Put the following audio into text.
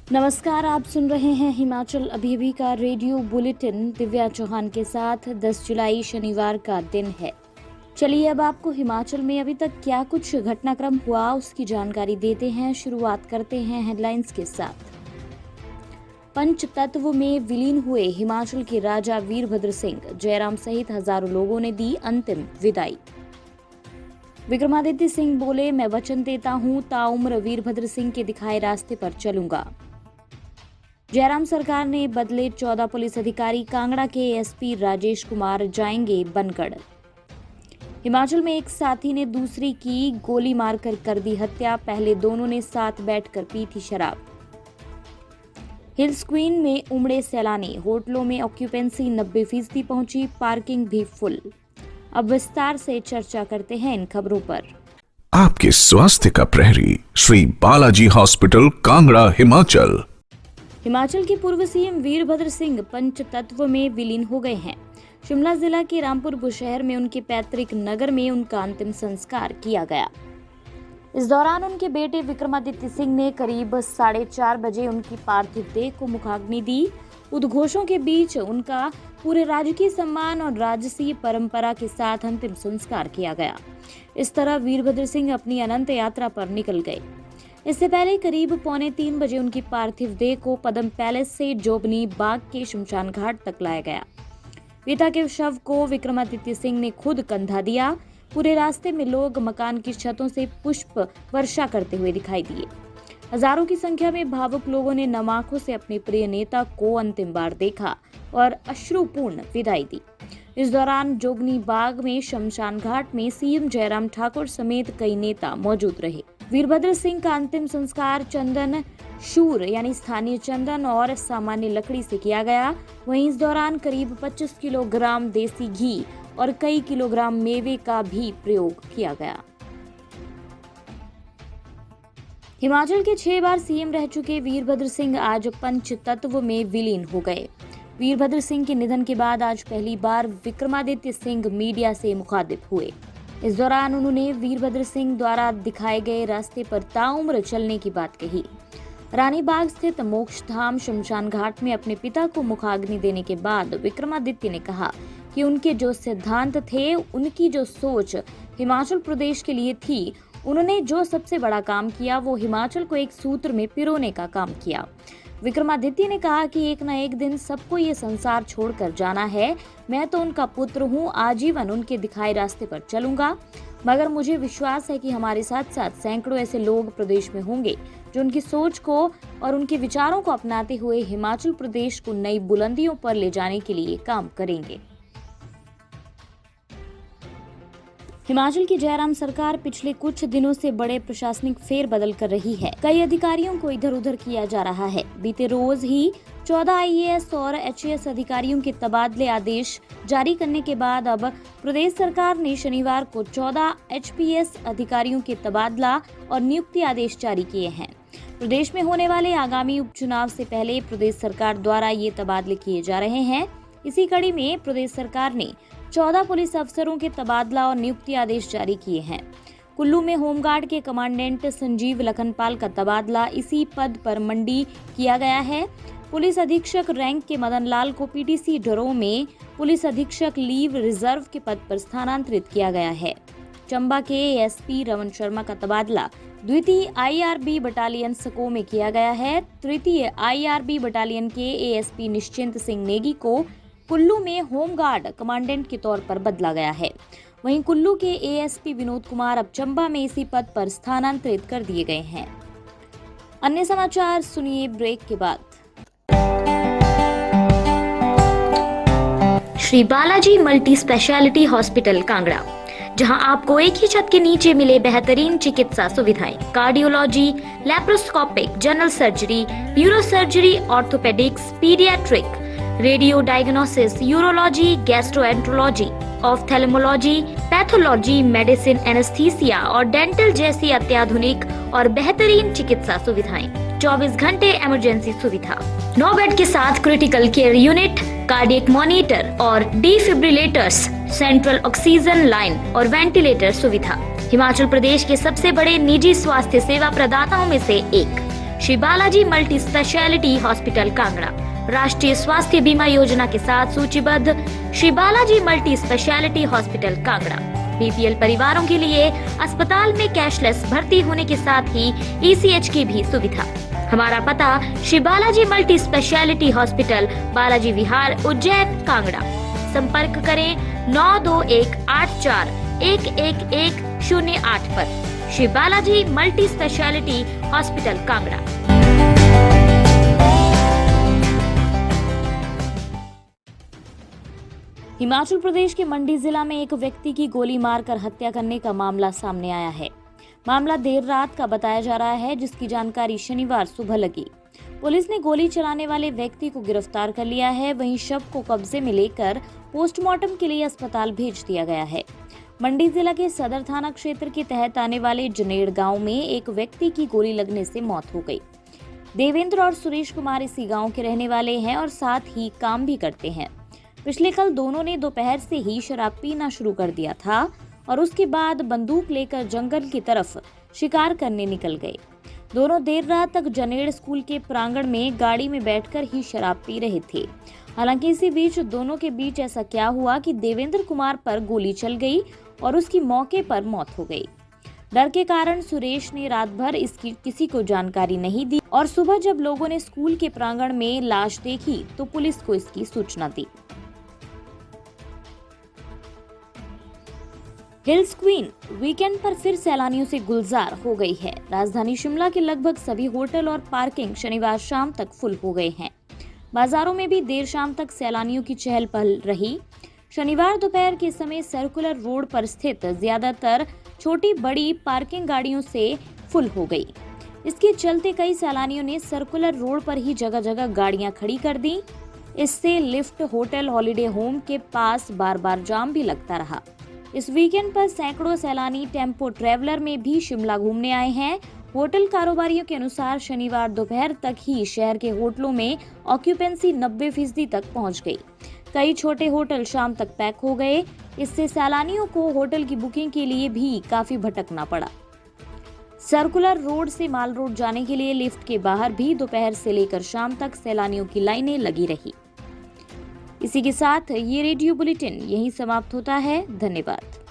नमस्कार, आप सुन रहे हैं हिमाचल अभी का रेडियो बुलेटिन दिव्या चौहान के साथ। 10 जुलाई शनिवार का दिन है। चलिए अब आपको हिमाचल में अभी तक क्या कुछ घटनाक्रम हुआ उसकी जानकारी देते हैं। शुरुआत करते हैं हेडलाइंस के साथ। पंचतत्व में विलीन हुए हिमाचल के राजा वीरभद्र सिंह, जयराम सहित हजारों लोगों ने दी अंतिम विदाई। विक्रमादित्य सिंह बोले, मैं वचन देता हूं ताउम्र वीरभद्र सिंह के दिखाए रास्ते पर चलूंगा। जयराम सरकार ने बदले 14 पुलिस अधिकारी, कांगड़ा के एसपी राजेश कुमार जाएंगे बनगढ़। हिमाचल में एक साथी ने दूसरी की गोली मारकर कर दी हत्या, पहले दोनों ने साथ बैठकर पी थी शराब। हिल्स क्वीन में उमड़े सैलानी, होटलों में ऑक्यूपेंसी 90% पहुंची, पार्किंग भी फुल। अब विस्तार से चर्चा करते हैं इन खबरों पर। आपके स्वास्थ्य का प्रहरी श्री बालाजी हॉस्पिटल, कांगड़ा, हिमाचल। हिमाचल के पूर्व सीएम वीरभद्र सिंह पंचतत्व में विलीन हो गए हैं। शिमला जिला के रामपुर बुशहर में उनके पैतृक नगर में उनका अंतिम संस्कार किया गया। इस दौरान उनके बेटे विक्रमादित्य सिंह ने करीब 4:30 बजे उनकी पार्थिव देह को मुखाग्नि दी। उद्घोषों के बीच उनका पूरे राजकीय सम्मान और राजसीय परंपरा के साथ अंतिम संस्कार किया गया। इस तरह वीरभद्र सिंह अपनी अनंत यात्रा पर निकल गए। इससे पहले करीब 2:45 बजे उनकी पार्थिव देह को पद्म पैलेस से जोबनी बाग के शमशान घाट तक लाया गया। पिता के शव को विक्रमादित्य सिंह ने खुद कंधा दिया। पूरे रास्ते में लोग मकान की छतों से पुष्प वर्षा करते हुए दिखाई दिए। हजारों की संख्या में भावुक लोगों ने नम आंखों से अपने प्रिय नेता को अंतिम बार देखा और अश्रुपूर्ण विदाई दी। इस दौरान जोगनी बाग में शमशान घाट में सीएम जयराम ठाकुर समेत कई नेता मौजूद रहे। वीरभद्र सिंह का अंतिम संस्कार चंदन शूर यानी स्थानीय चंदन और सामान्य लकड़ी से किया गया। वहीं इस दौरान करीब 25 किलोग्राम देसी घी और कई किलोग्राम मेवे का भी प्रयोग किया गया। हिमाचल के 6 बार सीएम रह चुके वीरभद्र सिंह आज पंचतत्व में विलीन हो गए। वीरभद्र सिंह के निधन के बाद आज पहली बार विक्रमादित्य सिंह मीडिया से मुखातिब हुए। इस दौरान उन्होंने वीरभद्र सिंह द्वारा दिखाए गए रास्ते पर ताउम्र चलने की बात कही। रानी बाग स्थित मोक्षधाम शमशान घाट में अपने पिता को मुखाग्नि देने के बाद विक्रमादित्य ने कहा कि उनके जो सिद्धांत थे, उनकी जो सोच हिमाचल प्रदेश के लिए थी, उन्होंने जो सबसे बड़ा काम किया वो हिमाचल को एक सूत्र में पिरोने का काम किया। विक्रमादित्य ने कहा कि एक न एक दिन सबको ये संसार छोड़कर जाना है। मैं तो उनका पुत्र हूँ, आजीवन उनके दिखाए रास्ते पर चलूंगा, मगर मुझे विश्वास है कि हमारे साथ साथ सैकड़ों ऐसे लोग प्रदेश में होंगे जो उनकी सोच को और उनके विचारों को अपनाते हुए हिमाचल प्रदेश को नई बुलंदियों पर ले जाने के लिए काम करेंगे। हिमाचल की जयराम सरकार पिछले कुछ दिनों से बड़े प्रशासनिक फेरबदल कर रही है। कई अधिकारियों को इधर उधर किया जा रहा है। बीते रोज ही 14 आईएएस और एचएएस अधिकारियों के तबादले आदेश जारी करने के बाद अब प्रदेश सरकार ने शनिवार को 14 एचपीएस अधिकारियों के तबादला और नियुक्ति आदेश जारी किए हैं। प्रदेश में होने वाले आगामी उपचुनाव से पहले प्रदेश सरकार द्वारा ये तबादले किए जा रहे हैं। इसी कड़ी में प्रदेश सरकार ने 14 पुलिस अफसरों के तबादला और नियुक्ति आदेश जारी किए हैं। कुल्लू में होमगार्ड के कमांडेंट संजीव लखनपाल का तबादला इसी पद पर मंडी किया गया है। पुलिस अधीक्षक रैंक के मदन लाल को पीटीसी डरोह में पुलिस अधीक्षक लीव रिजर्व के पद पर स्थानांतरित किया गया है। चंबा के एसपी रमन शर्मा का तबादला द्वितीय आईआरबी बटालियन सको में किया गया है। तृतीय आईआरबी बटालियन के एएसपी निश्चिंत सिंह नेगी को कुल्लू में होमगार्ड कमांडेंट के तौर पर बदला गया है। वहीं कुल्लू के एएसपी विनोद कुमार अब चंबा में इसी पद पर स्थानांतरित कर दिए गए हैं। अन्य समाचार सुनिए ब्रेक के बाद। Shri Balaji multi speciality hospital Kangra, जहां आपको एक ही छत के नीचे मिले बेहतरीन चिकित्सा सुविधाएं, cardiology, laparoscopic, general surgery, neuro surgery, orthopaedics, paediatric, radio diagnosis, urology, gastroenterology, ophthalmology, pathology, medicine, anaesthesia और डेंटल जैसी अत्याधुनिक और बेहतरीन चिकित्सा सुविधाएं, 24 घंटे इमरजेंसी सुविधा, 9 बेड के साथ critical care unit, cardiac monitor और डिफिब्रिलेटर्स, सेंट्रल ऑक्सीजन लाइन और वेंटिलेटर सुविधा। हिमाचल प्रदेश के सबसे बड़े निजी स्वास्थ्य सेवा प्रदाताओं में से एक। Shri Balaji multi speciality hospital Kangra राष्ट्रीय स्वास्थ्य बीमा योजना के साथ सूचीबद्ध Shri Balaji multi speciality hospital Kangra BPL परिवारों के लिए अस्पताल में कैशलेस भर्ती होने के साथ ही ईसीएच की भी सुविधा। हमारा पता Shri Balaji multi speciality hospital, Balaji Vihar, Ujjain, Kangra. संपर्क करें 9218411108 पर। Shri Balaji multi speciality hospital Kangra. Himachal Pradesh के मंडी जिला में एक व्यक्ति की गोली मारकर हत्या करने का मामला सामने आया है। मामला देर रात का बताया जा रहा है, जिसकी जानकारी शनिवार सुबह लगी। पुलिस ने गोली चलाने वाले व्यक्ति को गिरफ्तार कर लिया है। वहीं शव को कब्जे में लेकर पोस्टमार्टम के लिए अस्पताल भेज दिया गया है। मंडी जिला के सदर थाना क्षेत्र के तहत आने वाले जनेड़ गांव में एक व्यक्ति की गोली लगने से मौत हो गई। देवेंद्र और सुरेश कुमार इसी गांव के रहने वाले हैं और साथ ही काम भी करते हैं। पिछले कल दोनों ने दोपहर से ही शराब पीना शुरू कर दिया था और उसके बाद बंदूक लेकर जंगल की तरफ शिकार करने निकल गए। दोनों देर रात तक जनेड़ स्कूल के प्रांगण में गाड़ी में बैठकर ही शराब पी रहे थे। हालांकि इसी बीच दोनों के बीच ऐसा क्या हुआ कि देवेंद्र कुमार पर गोली चल गई और उसकी मौके पर मौत हो गई। डर के कारण सुरेश ने रात भर इसकी किसी को जानकारी नहीं दी और सुबह जब लोगों ने स्कूल के प्रांगण में लाश देखी तो पुलिस को इसकी सूचना दी। हिल्स क्वीन वीकेंड पर फिर सैलानियों से गुलजार हो गई है। राजधानी शिमला के लगभग सभी होटल और पार्किंग शनिवार शाम तक फुल हो गए हैं। बाजारों में भी देर शाम तक सैलानियों की चहल पहल रही। शनिवार दोपहर के समय सर्कुलर रोड पर स्थित ज्यादातर छोटी बड़ी पार्किंग गाड़ियों से फुल हो गई। इसके चलते कई सैलानियों ने सर्कुलर रोड पर ही जगह जगह गाड़ियां खड़ी कर दी। इससे लिफ्ट, होटल, हॉलिडे होम के पास बार बार जाम भी लगता रहा। इस वीकेंड पर सैकड़ों सैलानी टेम्पो ट्रैवलर में भी शिमला घूमने आए हैं। होटल कारोबारियों के अनुसार शनिवार दोपहर तक ही शहर के होटलों में ऑक्यूपेंसी 90% तक पहुंच गई। कई छोटे होटल शाम तक पैक हो गए। इससे सैलानियों को होटल की बुकिंग के लिए भी काफी भटकना पड़ा। सर्कुलर रोड से माल रोड जाने के लिए लिफ्ट के बाहर भी दोपहर से लेकर शाम तक सैलानियों की लाइनें लगी रही। इसी के साथ ये रेडियो बुलेटिन यहीं समाप्त होता है। धन्यवाद।